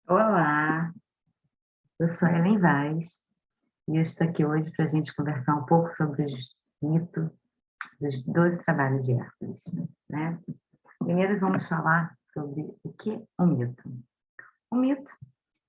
Olá, eu sou a Ellen Vaz e eu estou aqui hoje para a gente conversar um pouco sobre os mitos dos 12 trabalhos de Hércules, né? Primeiro vamos falar sobre o que é um mito. Um mito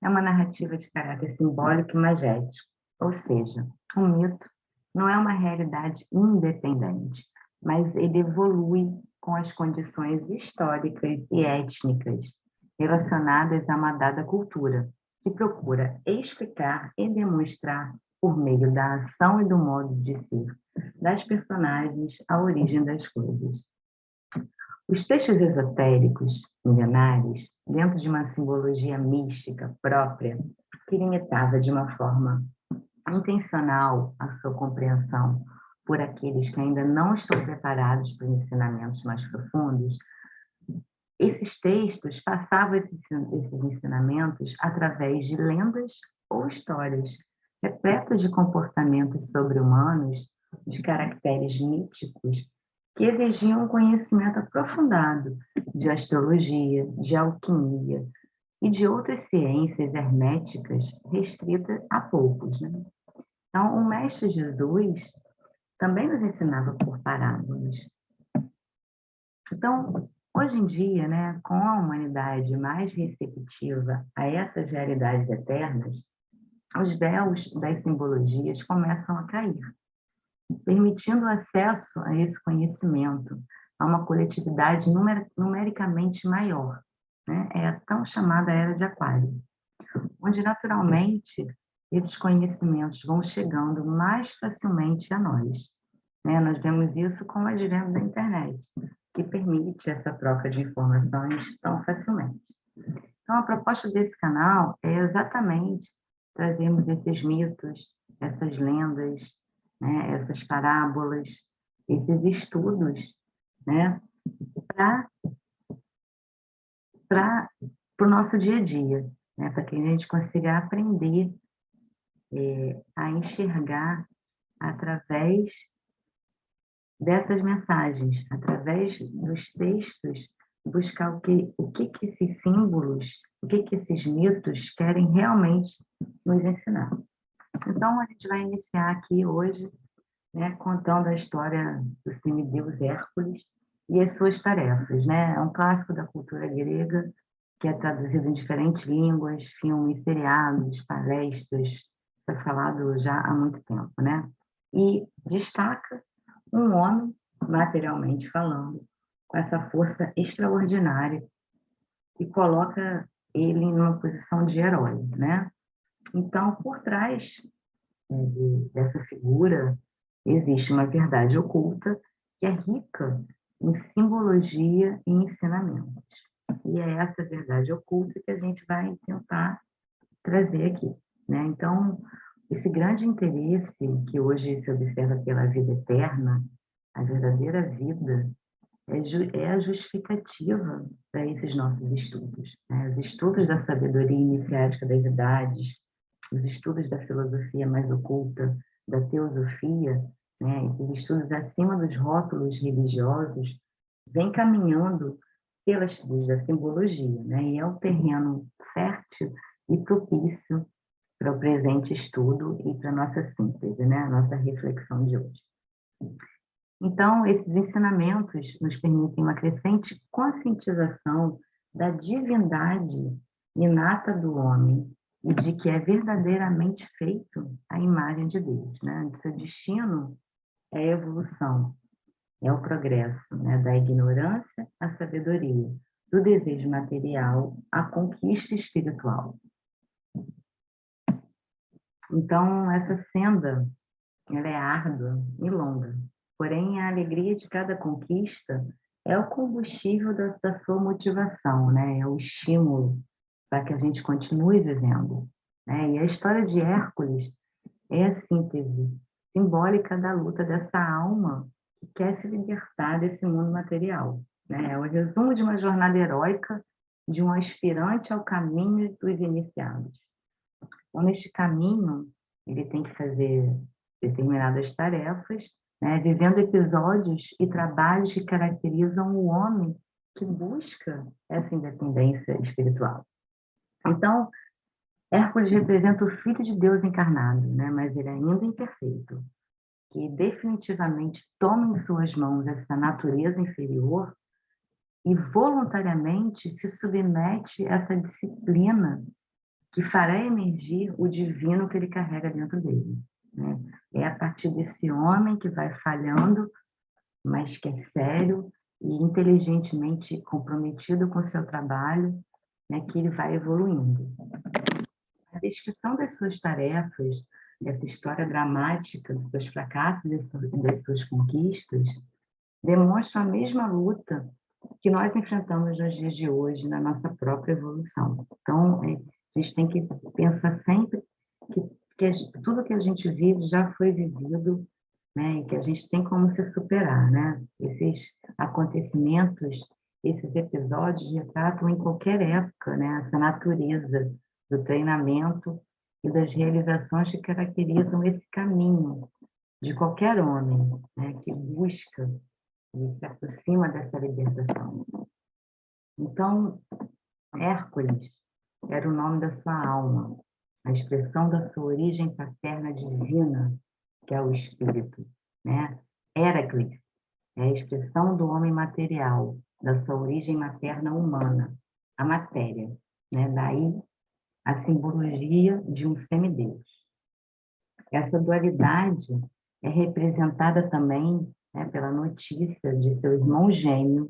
é uma narrativa de caráter simbólico e magético, ou seja, um mito não é uma realidade independente, mas ele evolui com as condições históricas e étnicas relacionadas a uma dada cultura, que procura explicar e demonstrar, por meio da ação e do modo de ser das personagens, a origem das coisas. Os textos esotéricos, milenares, dentro de uma simbologia mística própria, que limitava de uma forma intencional a sua compreensão por aqueles que ainda não estão preparados para ensinamentos mais profundos, esses textos passavam esses ensinamentos através de lendas ou histórias, repletas de comportamentos sobre-humanos, de caracteres míticos, que exigiam um conhecimento aprofundado de astrologia, de alquimia e de outras ciências herméticas restritas a poucos, né? Então, o Mestre Jesus também nos ensinava por parábolas. Então, hoje em dia, né, com a humanidade mais receptiva a essas realidades eternas, os véus das simbologias começam a cair, permitindo acesso a esse conhecimento a uma coletividade numericamente maior, né? É a tão chamada Era de Aquário, onde naturalmente esses conhecimentos vão chegando mais facilmente a nós, né? Nós vemos isso com o advento da internet, que permite essa troca de informações tão facilmente. Então, a proposta desse canal é exatamente trazermos esses mitos, essas lendas, né, essas parábolas, esses estudos, né, para o nosso dia a dia, né, para que a gente consiga aprender a enxergar através dessas mensagens, através dos textos, buscar o que esses símbolos, o que esses mitos querem realmente nos ensinar. Então, a gente vai iniciar aqui hoje, né, contando a história do semideus Hércules e as suas tarefas, né? É um clássico da cultura grega que é traduzido em diferentes línguas, filmes, seriados, palestras, isso é falado já há muito tempo, né? E destaca um homem, materialmente falando, com essa força extraordinária e coloca ele numa posição de herói, né? Então, por trás dessa figura, existe uma verdade oculta que é rica em simbologia e ensinamentos. E é essa verdade oculta que a gente vai tentar trazer aqui, né? Então, esse grande interesse que hoje se observa pela vida eterna, a verdadeira vida, é a justificativa para esses nossos estudos, né? Os estudos da sabedoria iniciática das idades, os estudos da filosofia mais oculta, da teosofia, né? Esses estudos acima dos rótulos religiosos, vem caminhando pelas trilhas da simbologia, né? E é um terreno fértil e propício para o presente estudo e para a nossa síntese, né? A nossa reflexão de hoje. Então, esses ensinamentos nos permitem uma crescente conscientização da divindade inata do homem e de que é verdadeiramente feito à imagem de Deus, né? Seu destino é a evolução, é o progresso, né? Da ignorância à sabedoria, do desejo material à conquista espiritual. Então, essa senda, ela é árdua e longa, porém a alegria de cada conquista é o combustível da sua motivação, né? É o estímulo para que a gente continue vivendo, né? E a história de Hércules é a síntese simbólica da luta dessa alma que quer se libertar desse mundo material, né? É o resumo de uma jornada heróica de um aspirante ao caminho dos iniciados. Então, neste caminho, ele tem que fazer determinadas tarefas, né, vivendo episódios e trabalhos que caracterizam o homem que busca essa independência espiritual. Então, Hércules representa o Filho de Deus encarnado, né? Mas ele é ainda imperfeito, que definitivamente toma em suas mãos essa natureza inferior e voluntariamente se submete a essa disciplina que fará emergir o divino que ele carrega dentro dele, né? É a partir desse homem que vai falhando, mas que é sério e inteligentemente comprometido com o seu trabalho, né, que ele vai evoluindo. A descrição das suas tarefas, essa história dramática dos seus fracassos e das suas conquistas, demonstra a mesma luta que nós enfrentamos nos dias de hoje na nossa própria evolução. Então, a gente tem que pensar sempre que tudo que a gente vive já foi vivido, né, e que a gente tem como se superar, né? Esses acontecimentos, esses episódios retratam em qualquer época, né, essa natureza do treinamento e das realizações que caracterizam esse caminho de qualquer homem, né, que busca e se aproxima dessa libertação. Então, Hércules era o nome da sua alma, a expressão da sua origem paterna divina, que é o espírito, né? Heracles é a expressão do homem material, da sua origem materna humana, a matéria, né? Daí a simbologia de um semideus. Essa dualidade é representada também, né, pela notícia de seu irmão gêmeo,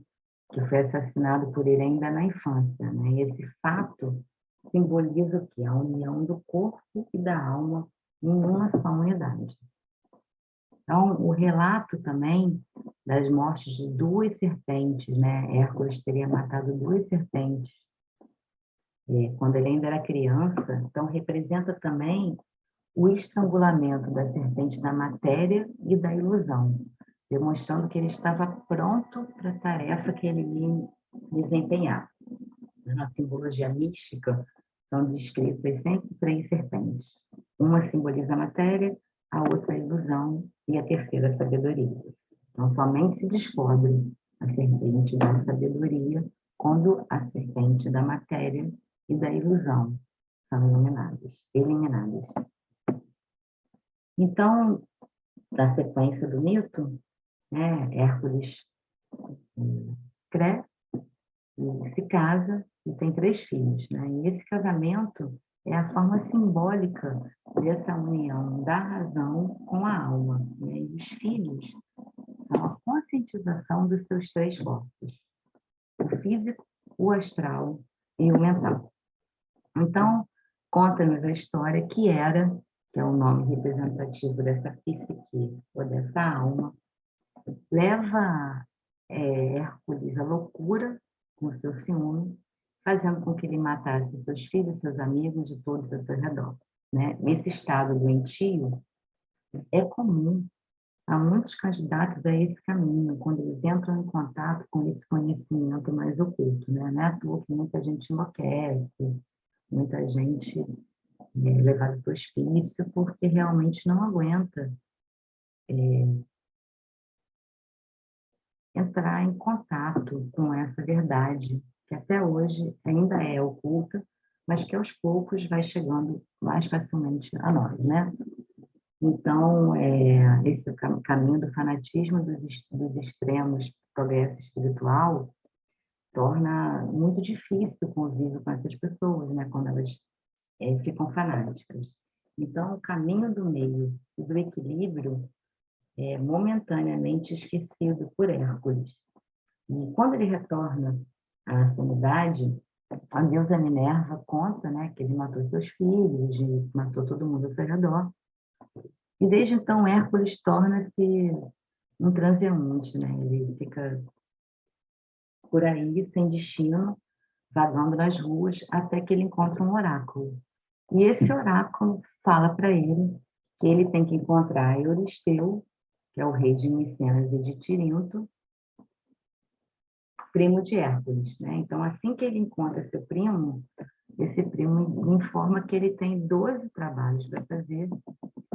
que foi assassinado por ele ainda na infância, né? E esse fato simboliza o quê? A união do corpo e da alma em uma só unidade. Então, o relato também das mortes de duas serpentes, né? Hércules teria matado duas serpentes quando ele ainda era criança, então representa também o estrangulamento da serpente da matéria e da ilusão, demonstrando que ele estava pronto para a tarefa que ele ia desempenhar. Na simbologia mística, são descritas sempre três serpentes. Uma simboliza a matéria, a outra a ilusão e a terceira a sabedoria. Então, somente se descobre a serpente da sabedoria quando a serpente da matéria e da ilusão são eliminadas. Então, na sequência do mito, né, Hércules cresce e se casa e tem três filhos, né? E esse casamento é a forma simbólica dessa união da razão com a alma, né? E os filhos são a conscientização dos seus três corpos, o físico, o astral e o mental. Então, conta-nos a história que é o nome representativo dessa psique ou dessa alma, leva Hércules à loucura com seu ciúme, fazendo com que ele matasse seus filhos, seus amigos e todos ao seu redor, né? Nesse estado doentio, é comum a muitos candidatos a esse caminho, quando eles entram em contato com esse conhecimento mais oculto, né? Não é à toa que muita gente enlouquece, muita gente é levada para o hospício, porque realmente não aguenta entrar em contato com essa verdade, que até hoje ainda é oculta, mas que aos poucos vai chegando mais facilmente a nós, né? Então, esse caminho do fanatismo dos extremos progresso espiritual torna muito difícil o convívio com essas pessoas, né? Quando elas ficam fanáticas. Então, o caminho do meio e do equilíbrio é momentaneamente esquecido por Hércules. E quando ele retorna à sanidade, a deusa Minerva conta, né, que ele matou seus filhos, e matou todo mundo ao seu redor. E desde então Hércules torna-se um transeunte, né? Ele fica por aí sem destino, vagando nas ruas, até que ele encontra um oráculo. E esse oráculo fala para ele que ele tem que encontrar Euristeu, que é o rei de Micenas e de Tirinto, primo de Hércules, né? Então, assim que ele encontra seu primo, esse primo informa que ele tem 12 trabalhos para fazer,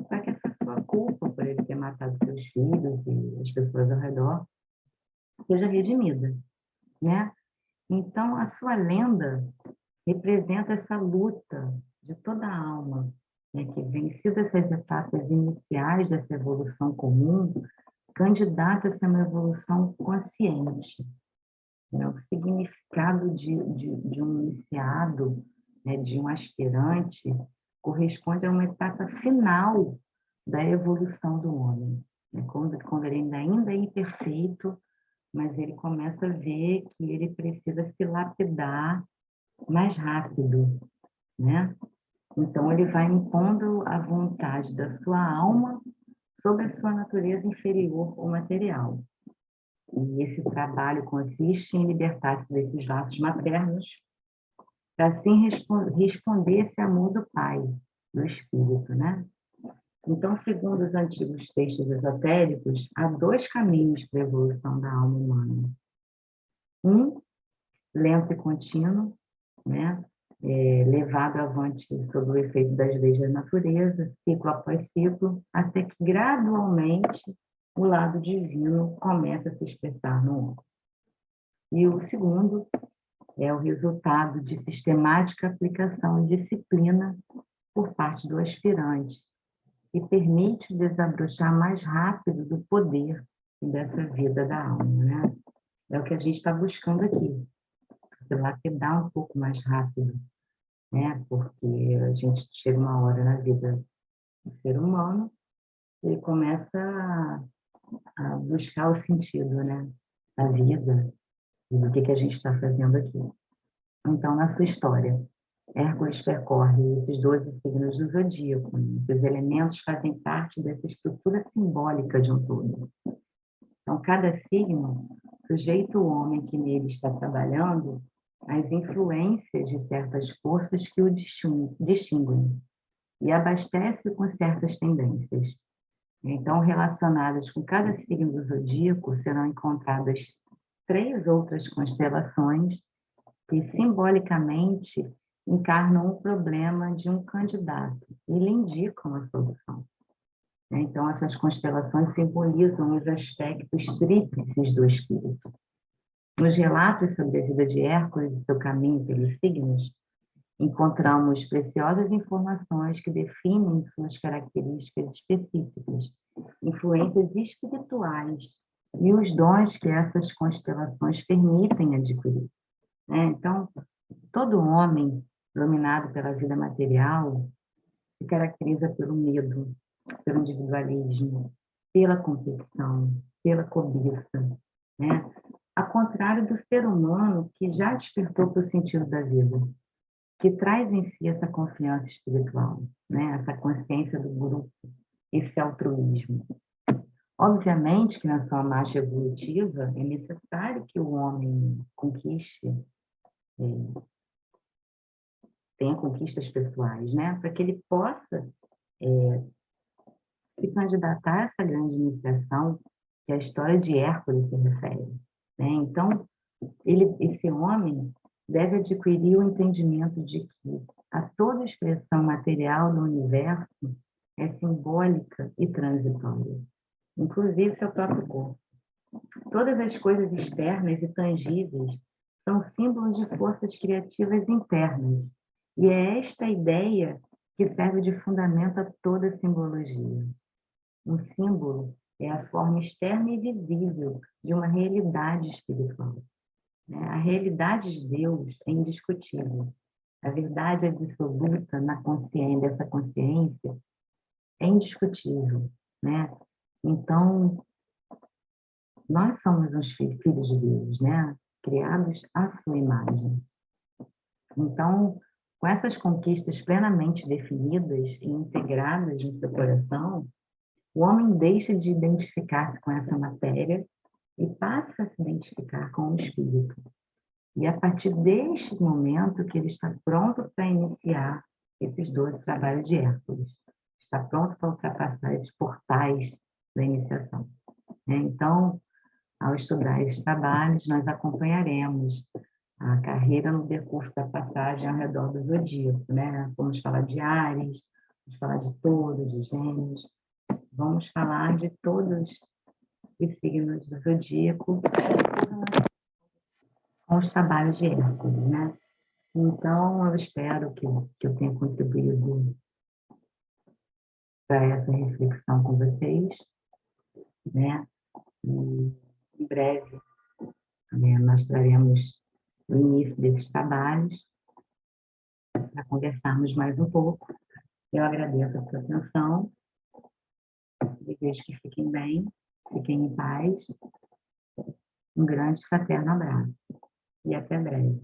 para que essa sua culpa por ele ter matado seus filhos e as pessoas ao redor seja redimida, né? Então, a sua lenda representa essa luta de toda a alma, né, que, vencidas essas etapas iniciais dessa evolução comum, candidata-se a uma evolução consciente, né? O significado de um iniciado, né, de um aspirante, corresponde a uma etapa final da evolução do homem, né? Quando ele ainda é imperfeito, mas ele começa a ver que ele precisa se lapidar mais rápido, né? Então, ele vai impondo a vontade da sua alma sobre a sua natureza inferior ou material. E esse trabalho consiste em libertar-se desses laços maternos para assim responder esse amor do Pai, do Espírito, né? Então, segundo os antigos textos esotéricos, há dois caminhos para a evolução da alma humana. Um, lento e contínuo, né? Levado avante sob o efeito das leis da natureza, ciclo após ciclo, até que gradualmente o lado divino começa a se expressar no homem. E o segundo é o resultado de sistemática aplicação e disciplina por parte do aspirante, que permite desabrochar mais rápido do poder dessa vida da alma, né? É o que a gente está buscando aqui, se lapidar um pouco mais rápido, né? Porque a gente chega uma hora na vida do ser humano e começa a buscar o sentido, né, da vida e do que a gente está fazendo aqui. Então, na sua história, Hércules percorre esses 12 signos do zodíaco. Esses elementos fazem parte dessa estrutura simbólica de um todo. Então, cada signo sujeita o homem que nele está trabalhando às influências de certas forças que o distinguem e abastece com certas tendências. Então, relacionadas com cada signo do zodíaco, serão encontradas 3 outras constelações que simbolicamente encarnam o problema de um candidato e lhe indicam a solução. Então, essas constelações simbolizam os aspectos tríplices do espírito. Nos relatos sobre a vida de Hércules e seu caminho pelos signos, encontramos preciosas informações que definem suas características específicas, influências espirituais e os dons que essas constelações permitem adquirir. Então, todo homem dominado pela vida material se caracteriza pelo medo, pelo individualismo, pela competição, pela cobiça, né? Ao contrário do ser humano que já despertou para o sentido da vida, que traz em si essa confiança espiritual, né? Essa consciência do grupo, esse altruísmo. Obviamente que na sua marcha evolutiva é necessário que o homem conquiste, tenha conquistas pessoais, né? Para que ele possa se candidatar a essa grande iniciação que a história de Hércules se refere, né? Então, esse homem deve adquirir o entendimento de que a toda expressão material do universo é simbólica e transitória, inclusive seu próprio corpo. Todas as coisas externas e tangíveis são símbolos de forças criativas internas, e é esta ideia que serve de fundamento a toda a simbologia. Um símbolo é a forma externa e visível de uma realidade espiritual. A realidade de Deus é indiscutível. A verdade absoluta na consciência, dessa consciência é indiscutível, né? Então, nós somos os filhos de Deus, né? Criados à sua imagem. Então, com essas conquistas plenamente definidas e integradas no seu coração, o homem deixa de identificar-se com essa matéria e passa a se identificar com o espírito. E é a partir deste momento que ele está pronto para iniciar esses 12 trabalhos de Hércules. Está pronto para ultrapassar esses portais da iniciação. Então, ao estudar esses trabalhos, nós acompanharemos a carreira no percurso da passagem ao redor do zodíaco, né? Vamos falar de Áries, vamos falar de Touro, de Gêmeos, vamos falar de todos os signos do zodíaco com os trabalhos de Hércules, né? Então, eu espero que eu tenha contribuído para essa reflexão com vocês, né? E, em breve, né, nós traremos o início desses trabalhos para conversarmos mais um pouco. Eu agradeço a sua atenção, desejo que fiquem bem, fiquem em paz. Um grande fraterno abraço e até breve.